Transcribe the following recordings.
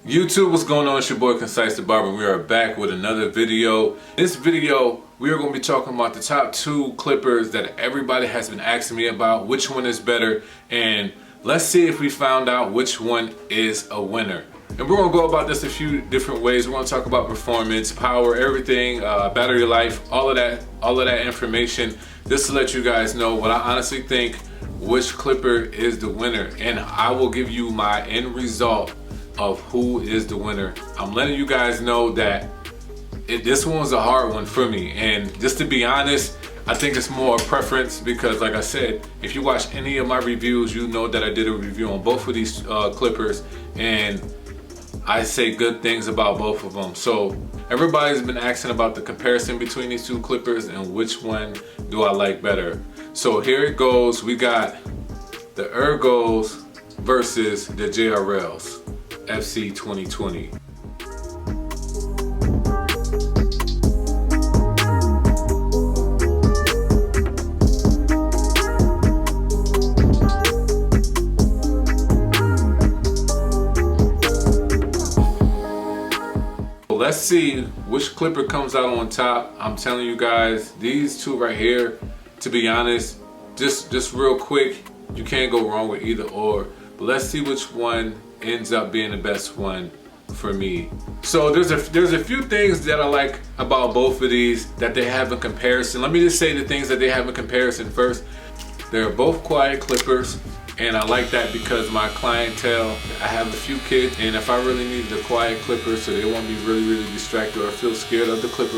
YouTube, what's going on? It's your boy Concise the Barber. We are back with another video. In this video, we are going to be talking about the top 2 clippers that everybody has been asking me about. Which one is better? And let's see if we found out which one is a winner. And we're going to go about this a few different ways. We're going to talk about performance, power, everything, battery life, all of that information, just to let you guys know what I honestly think which clipper is the winner. And I will give you my end result of who is the winner. I'm letting you guys know that this one was a hard one for me, and just to be honest, I think it's more a preference because, like I said, if you watch any of my reviews, you know that I did a review on both of these clippers, and I say good things about both of them. So everybody's been asking about the comparison between these 2 clippers and which one do I like better. So here it goes. We got the Ergos versus the JRLs. FC 2020. Let's see which clipper comes out on top. I'm telling you guys, these 2 right here, to be honest, just real quick, you can't go wrong with either or. But let's see which one ends up being the best one for me. So there's a few things that I like about both of these that they have in comparison. Let me just say the things that they have in comparison first. They're both quiet clippers, and I like that because my clientele, I have a few kids, and if I really need the quiet clipper so they won't be really distracted or feel scared of the clipper,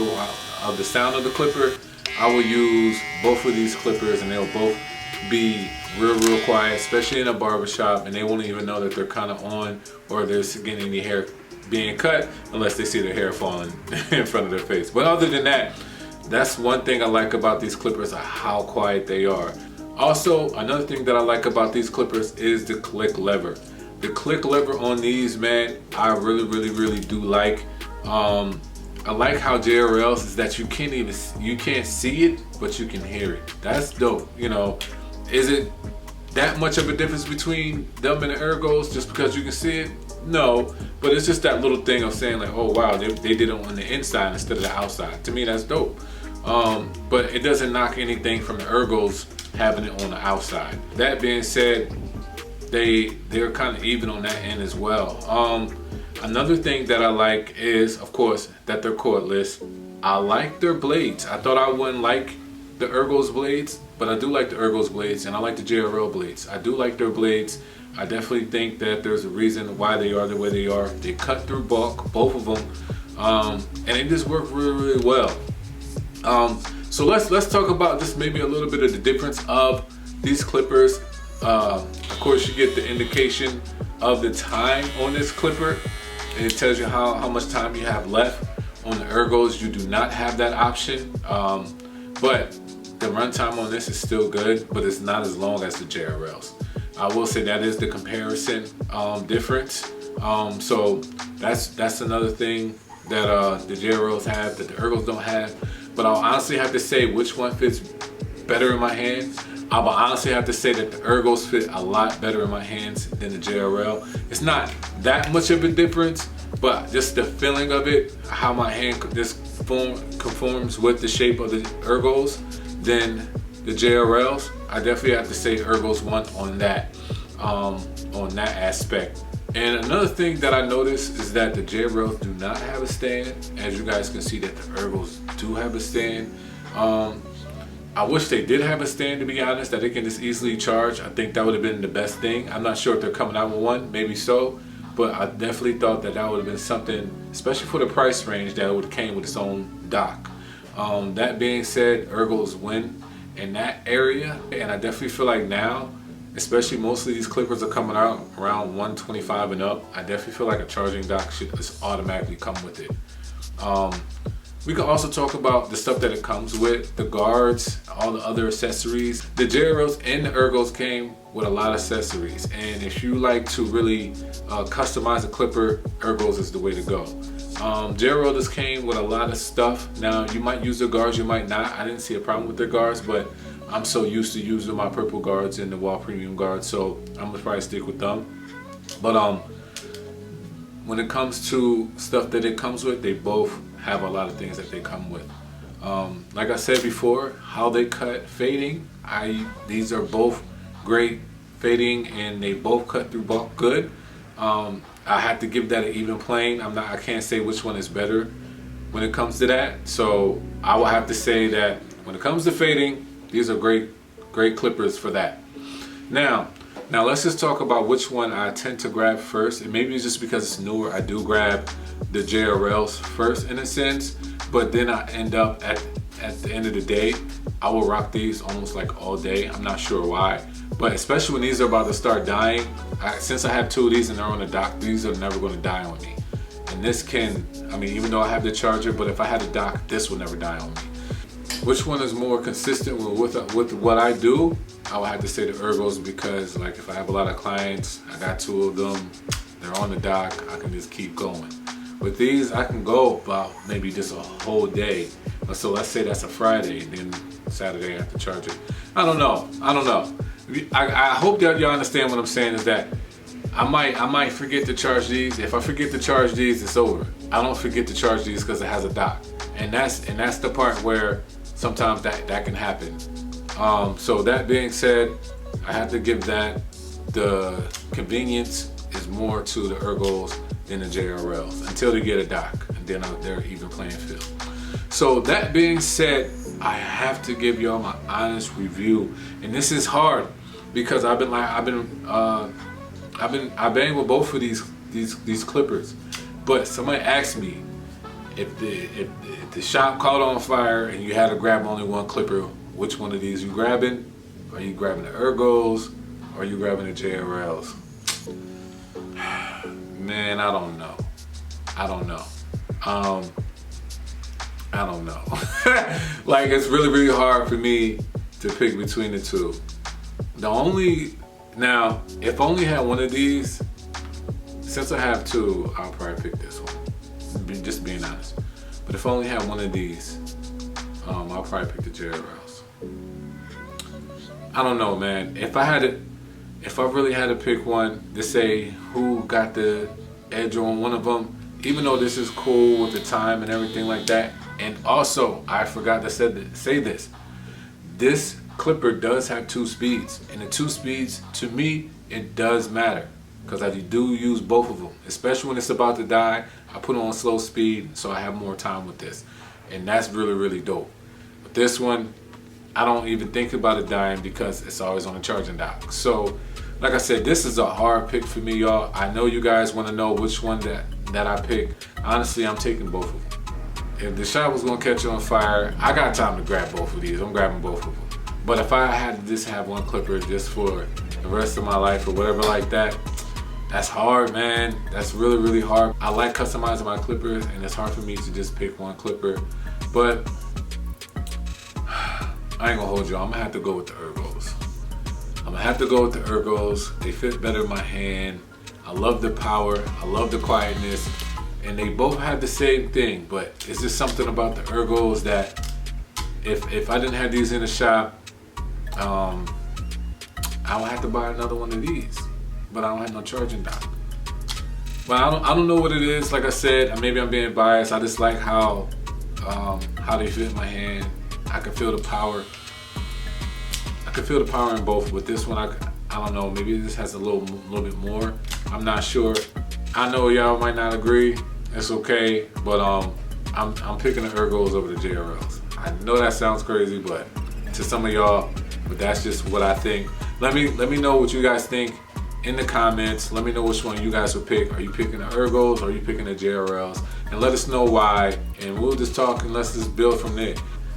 of the sound of the clipper, I will use both of these clippers and they'll both be real quiet, especially in a barbershop, and they won't even know that they're kind of on or they're getting any hair being cut unless they see their hair falling in front of their face. But other than that, that's one thing I like about these clippers, are how quiet they are. Also, another thing that I like about these clippers is the click lever. The click lever on these, man, I really do like. I like how JRLs is that you can't see it, but you can hear it. That's dope. You know, is it that much of a difference between them and the Ergos just because you can see it? No, but it's just that little thing of saying like, oh wow, they did it on the inside instead of the outside. To me, that's dope. But it doesn't knock anything from the Ergos having it on the outside. That being said, they're kind of even on that end as well. Another thing that I like is, of course, that they're cordless. I like their blades. I thought I wouldn't like the Ergos blades, but I do like the Ergos blades, and I like the JRL blades. I do like their blades. I definitely think that there's a reason why they are the way they are. They cut through bulk, both of them, and they just work really well. So let's talk about just maybe a little bit of the difference of these clippers. Of course, you get the indication of the time on this clipper, and it tells you how much time you have left. On the Ergos, you do not have that option, but the runtime on this is still good, but it's not as long as the JRLs. I will say that is the comparison difference. So that's another thing that the JRLs have that the Ergos don't have. But I'll honestly have to say which one fits better in my hands. I will honestly have to say that the Ergos fit a lot better in my hands than the JRL. It's not that much of a difference, but just the feeling of it, how my hand just conforms with the shape of the Ergos than the JRLs. I definitely have to say Ergos won on that aspect. And another thing that I noticed is that the JRLs do not have a stand. As you guys can see, that the Ergos do have a stand. I wish they did have a stand, to be honest, that they can just easily charge. I think that would have been the best thing. I'm not sure if they're coming out with one, maybe so, but I definitely thought that would have been something, especially for the price range, that would have came with its own dock. That being said, Ergos win in that area, and I definitely feel like now, especially most of these clippers are coming out around 125 and up, I definitely feel like a charging dock should just automatically come with it. We can also talk about the stuff that it comes with, the guards, all the other accessories. The JRLs and the Ergos came with a lot of accessories, and if you like to really customize a clipper, Ergos is the way to go. JRL just came with a lot of stuff. Now, you might use the guards, you might not. I didn't see a problem with their guards, but I'm so used to using my purple guards and the Wall Premium guards, so I'm gonna probably stick with them. But when it comes to stuff that it comes with, they both have a lot of things that they come with. Like I said before, how they cut fading, these are both great fading, and they both cut through bulk good. I have to give that an even plane. I can't say which one is better when it comes to that. So I will have to say that when it comes to fading, these are great clippers for that. Now let's just talk about which one I tend to grab first. And maybe it's just because it's newer, I do grab the JRLs first in a sense, but then I end up at the end of the day, I will rock these almost like all day. I'm not sure why, but especially when these are about to start dying, since I have two of these and they're on the dock, these are never going to die on me. And this can, I mean, even though I have the charger, but if I had a dock, this would never die on me. Which one is more consistent with what I do? I would have to say the Ergos, because like if I have a lot of clients, I got two of them, they're on the dock, I can just keep going. With these, I can go about maybe just a whole day. So let's say that's a Friday, and then Saturday I have to charge it. I don't know. I hope that y'all understand what I'm saying is that I might forget to charge these. If I forget to charge these, it's over. I don't forget to charge these because it has a dock. And that's the part where sometimes that can happen. So that being said, I have to give that the convenience is more to the Ergos than the JRLs until they get a dock, and then they're even playing field. So that being said, I have to give y'all my honest review, and this is hard because I've been with both of these clippers, but somebody asked me if the shop caught on fire and you had to grab only one clipper, which one of these you grabbing? Are you grabbing the Ergos or are you grabbing the JRLs? Man, I don't know. Like, it's really hard for me to pick between the two. Now, if I only had one of these, since I have two, I'll probably pick this one. Just being honest. But if I only had one of these, I'll probably pick the JRLs. I don't know, man. If I really had to pick one to say who got the edge on one of them, even though this is cool with the time and everything like that, and also I forgot to say this. This clipper does have 2 speeds, and the 2 speeds, to me, it does matter because I do use both of them, especially when it's about to die. I put on slow speed so I have more time with this, and that's really dope. But this one, I don't even think about it dying because it's always on a charging dock. So like I said, this is a hard pick for me, y'all. I know you guys want to know which one that I pick. Honestly, I'm taking both of them. If the shop was gonna catch on fire, I got time to grab both of these. I'm grabbing both of them. But if I had to just have one clipper just for the rest of my life or whatever like that, that's hard, man. That's really hard. I like customizing my clippers, and it's hard for me to just pick one clipper. But I ain't gonna hold you. I'm gonna have to go with the Ergos. They fit better in my hand. I love the power. I love the quietness. And they both have the same thing, but it's just something about the Ergos that if I didn't have these in the shop, I would have to buy another one of these. But I don't have no charging dock. But I don't know what it is. Like I said, maybe I'm being biased. I just like how they fit in my hand. I can feel the power. I can feel the power in both. With this one, I don't know. Maybe this has a little bit more. I'm not sure. I know y'all might not agree. It's okay, but I'm picking the Ergos over the JRLs. I know that sounds crazy, but to some of y'all, but that's just what I think. Let me know what you guys think in the comments. Let me know which one you guys would pick. Are you picking the Ergos or are you picking the JRLs? And let us know why, and we'll just talk and let's just build from there.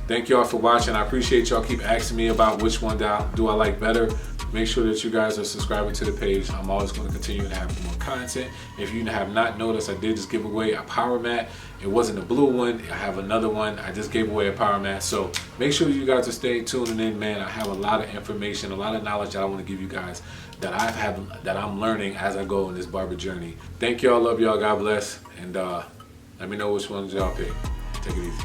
Thank y'all for watching. I appreciate y'all keep asking me about which one do I like better. Make sure that you guys are subscribing to the page. I'm always going to continue to have more content. If you have not noticed, I did just give away a power mat. It wasn't a blue one. I have another one. I just gave away a power mat. So make sure you guys are staying tuned in, man. I have a lot of information, a lot of knowledge that I want to give you guys that I'm learning as I go in this barber journey. Thank y'all. Love y'all. God bless. And let me know which ones y'all pick. Take it easy.